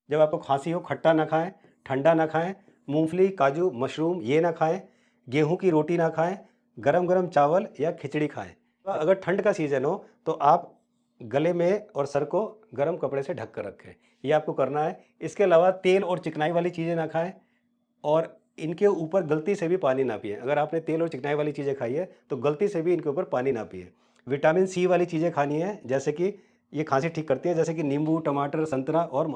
जब आपको खांसी हो खट्टा ना खाएं, ठंडा ना खाएं, मूंगफली, काजू, मशरूम ये ना खाएं, गेहूं की रोटी ना खाएं, गरम गरम चावल या खिचड़ी खाएं। अगर ठंड का सीज़न हो तो आप गले में और सर को गर्म कपड़े से ढक कर रखें, ये आपको करना है। इसके अलावा तेल और चिकनाई वाली चीज़ें ना खाएं और इनके ऊपर गलती से भी पानी ना पिएं। अगर आपने तेल और चिकनाई वाली चीज़ें खाई है तो गलती से भी इनके ऊपर पानी ना पिएं। विटामिन सी वाली चीज़ें खानी है, जैसे कि ये खांसी ठीक करती है, जैसे कि नींबू, टमाटर, संतरा और